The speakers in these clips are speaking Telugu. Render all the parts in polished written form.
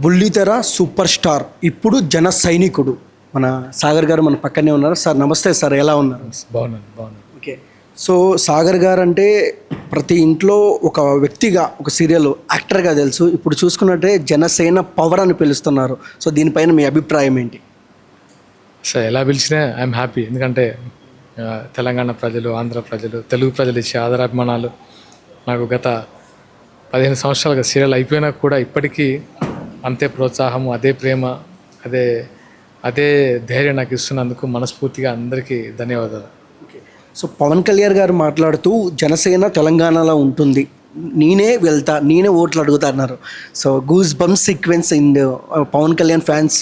బుల్లితెర సూపర్ స్టార్ ఇప్పుడు జన సైనికుడు మన సాగర్ గారు మన పక్కనే ఉన్నారు. సార్ నమస్తే సార్, ఎలా ఉన్నారు? బాగున్నాను. ఓకే. సో సాగర్ గారు అంటే ప్రతి ఇంట్లో ఒక వ్యక్తిగా, ఒక సీరియల్ యాక్టర్గా తెలుసు. ఇప్పుడు చూసుకున్నట్టే జనసేన పవర్ అని పిలుస్తున్నారు. సో దీనిపైన మీ అభిప్రాయం ఏంటి? సార్ ఎలా పిలిచినా ఐఎమ్ హ్యాపీ. ఎందుకంటే తెలంగాణ ప్రజలు, ఆంధ్ర ప్రజలు, తెలుగు ప్రజలు ఇచ్చే ఆదరాభిమానాలు నాకు గత 15 సంవత్సరాలుగా సీరియల్ అయిపోయినా కూడా ఇప్పటికీ అంతే ప్రోత్సాహము, అదే ప్రేమ, అదే ధైర్యం నాకు ఇస్తున్నందుకు మనస్ఫూర్తిగా అందరికీ ధన్యవాదాలు. సో పవన్ కళ్యాణ్ గారు మాట్లాడుతూ జనసేన తెలంగాణలో ఉంటుంది, నేనే వెళ్తా, నేనే ఓట్లు అడుగుతా అన్నారు. So goose bump sequence in Pawan Kalyan fans.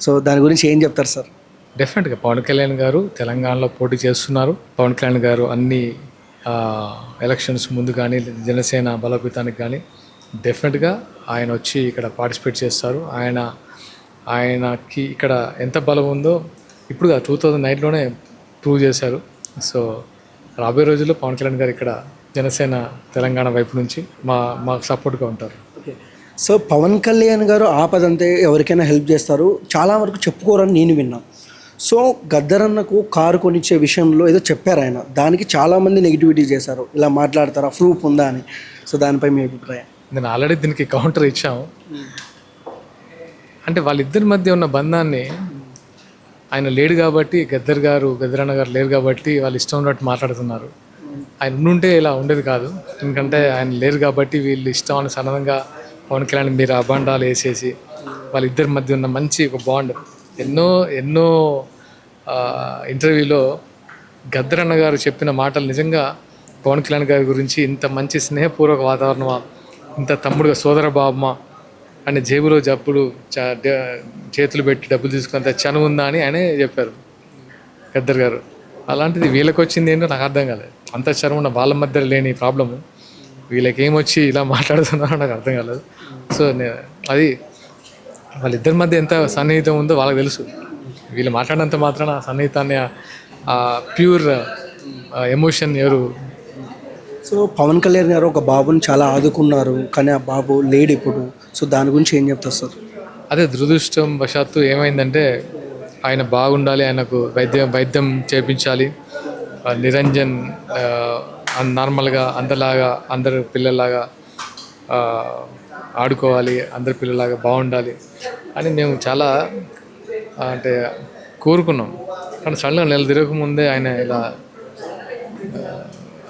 So దాని గురించి ఏం చెప్తారు సార్? డెఫినెట్గా పవన్ కళ్యాణ్ గారు తెలంగాణలో పోటీ చేస్తున్నారు. పవన్ కళ్యాణ్ గారు అన్ని ఎలక్షన్స్ ముందు కానీ, జనసేన బలోపేతానికి కానీ డెఫినెట్గా ఆయన వచ్చి ఇక్కడ పార్టిసిపేట్ చేస్తారు. ఆయనకి ఇక్కడ ఎంత బలం ఉందో ఇప్పుడు 2009లోనే ప్రూవ్ చేశారు. సో రాబోయే రోజుల్లో పవన్ కళ్యాణ్ గారు ఇక్కడ జనసేన తెలంగాణ వైపు నుంచి మాకు సపోర్ట్గా ఉంటారు. సో పవన్ కళ్యాణ్ గారు ఆపదంతే ఎవరికైనా హెల్ప్ చేస్తారు, చాలా వరకు చెప్పుకోరని నేను విన్నాను. సో గద్దరన్నకు కారు కొనిచ్చే విషయంలో ఏదో చెప్పారు ఆయన, దానికి చాలామంది నెగిటివిటీ చేశారు, ఇలా మాట్లాడతారా, ప్రూఫ్ ఉందా అని. సో దానిపై మీ అభిప్రాయం? నేను ఆల్రెడీ దీనికి కౌంటర్ ఇచ్చాము. అంటే వాళ్ళిద్దరి మధ్య ఉన్న బంధాన్ని ఆయన లేడు కాబట్టి, గద్దరన్న గారు లేరు కాబట్టి వాళ్ళు ఇష్టం ఉన్నట్టు మాట్లాడుతున్నారు. ఆయన ఉండుంటే ఇలా ఉండేది కాదు. ఎందుకంటే ఆయన లేరు కాబట్టి వీళ్ళు ఇష్టం అని సడన్గా పవన్ కళ్యాణ్ మీరు అబాండాలు వేసేసి వాళ్ళిద్దరి మధ్య ఉన్న మంచి ఒక బాండ్. ఎన్నో ఇంటర్వ్యూలో గద్దరన్న గారు చెప్పిన మాటలు నిజంగా పవన్ కళ్యాణ్ గారి గురించి ఇంత మంచి స్నేహపూర్వక వాతావరణమా, ఇంత తమ్ముడుగా సోదర భావమా అని జేబులో చేతులు పెట్టి డబ్బులు తీసుకున్నంత చనువు ఉందా అని ఆయనే చెప్పారు గద్దర్ గారు. అలాంటిది వీళ్ళకి వచ్చింది ఏంటో నాకు అర్థం కాలేదు. అంత చనువు ఉన్న వాళ్ళ మధ్య లేని ప్రాబ్లము వీళ్ళకి ఏమొచ్చి ఇలా మాట్లాడుతున్నారో నాకు అర్థం కాలేదు. సో అది వాళ్ళిద్దరి మధ్య ఎంత సన్నిహితం ఉందో వాళ్ళకి తెలుసు. వీళ్ళు మాట్లాడినంత మాత్రాన ఆ సన్నిహితాన్ని, ఆ ప్యూర్ ఎమోషన్ ఎవరు. సో పవన్ కళ్యాణ్ గారు ఒక బాబుని చాలా ఆదుకున్నారు, కానీ ఆ బాబు లేడు ఇప్పుడు. సో దాని గురించి ఏం చెప్తారు సార్? అదే దురదృష్టం వశాత్తు ఏమైందంటే ఆయన బాగుండాలి, ఆయనకు వైద్యం చేయించాలి. నిరంజన్ నార్మల్గా అందరు పిల్లల్లాగా ఆడుకోవాలి, అందరి పిల్లలాగా బాగుండాలి అని మేము చాలా అంటే కోరుకున్నాం. కానీ సడన్గా నెల తిరగకముందే ఆయన ఇలా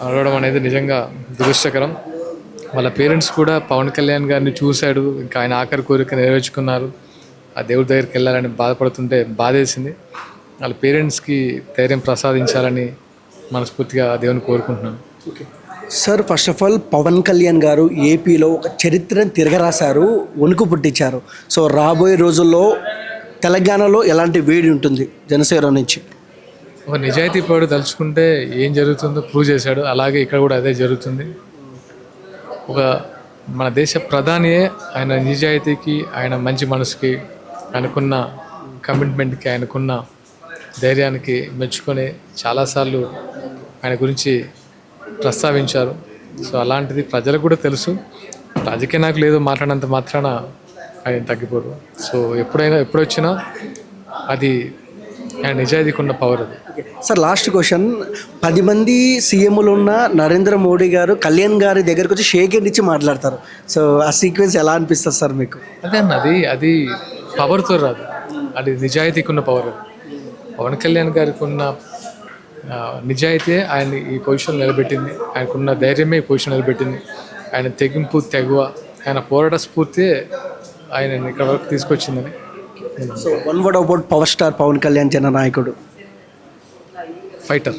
అడగడం అనేది నిజంగా దురదృష్టకరం. వాళ్ళ పేరెంట్స్ కూడా పవన్ కళ్యాణ్ గారిని చూశాడు, ఇంకా ఆయన ఆఖరి కోరిక నెరవేర్చుకున్నారు. ఆ దేవుడి దగ్గరికి వెళ్ళాలని బాధపడుతుంటే బాధేసింది. వాళ్ళ పేరెంట్స్కి ధైర్యం ప్రసాదించాలని మనస్ఫూర్తిగా దేవుని కోరుకుంటున్నాను. Sir first of all Pawan Kalyan గారు ఏపీలో ఒక చరిత్రను తిరగరాశారు, వణుకు పుట్టించారు. సో రాబోయే రోజుల్లో తెలంగాణలో ఎలాంటి వేడి ఉంటుంది జనసేన నుంచి? ఒక నిజాయితీ పరుడు తలుచుకుంటే ఏం జరుగుతుందో ప్రూవ్ చేశాడు. అలాగే ఇక్కడ కూడా అదే జరుగుతుంది. మన దేశ ప్రధానియే ఆయన నిజాయితీకి, ఆయన మంచి మనసుకి, ఆయనకున్న కమిట్మెంట్కి, ఆయనకున్న ధైర్యానికి మెచ్చుకొని చాలాసార్లు ఆయన గురించి ప్రస్తావించారు. సో అలాంటిది ప్రజలకు కూడా తెలుసు. రాజకీయ నాయకులు ఏదో మాట్లాడినంత మాత్రాన ఆయన తగ్గిపోరు. సో ఎప్పుడొచ్చినా అది ఆయన నిజాయితీకి ఉన్న పవర్ అది. సార్ లాస్ట్ క్వశ్చన్, 10 మంది సీఎంలు ఉన్న నరేంద్ర మోడీ గారు కళ్యాణ్ గారి దగ్గరకు వచ్చి షేక్ హ్యాండ్ ఇచ్చి మాట్లాడతారు. సో ఆ సీక్వెన్స్ ఎలా అనిపిస్తుంది సార్ మీకు? అదే అన్న, అది పవర్తో రాదు, అది నిజాయితీకి ఉన్న పవర్. పవన్ కళ్యాణ్ గారికి ఉన్న నిజాయితీ ఆయన ఈ పొజిషన్ నిలబెట్టింది. ఆయనకున్న ధైర్యమే ఈ పొజిషన్ నిలబెట్టింది. ఆయన తెగువ, ఆయన పోరాట స్ఫూర్తి ఆయన ఇక్కడ వరకు తీసుకొచ్చిందని. So one word about power star Pavan Kalyan జననాయకుడు. ఫైటర్.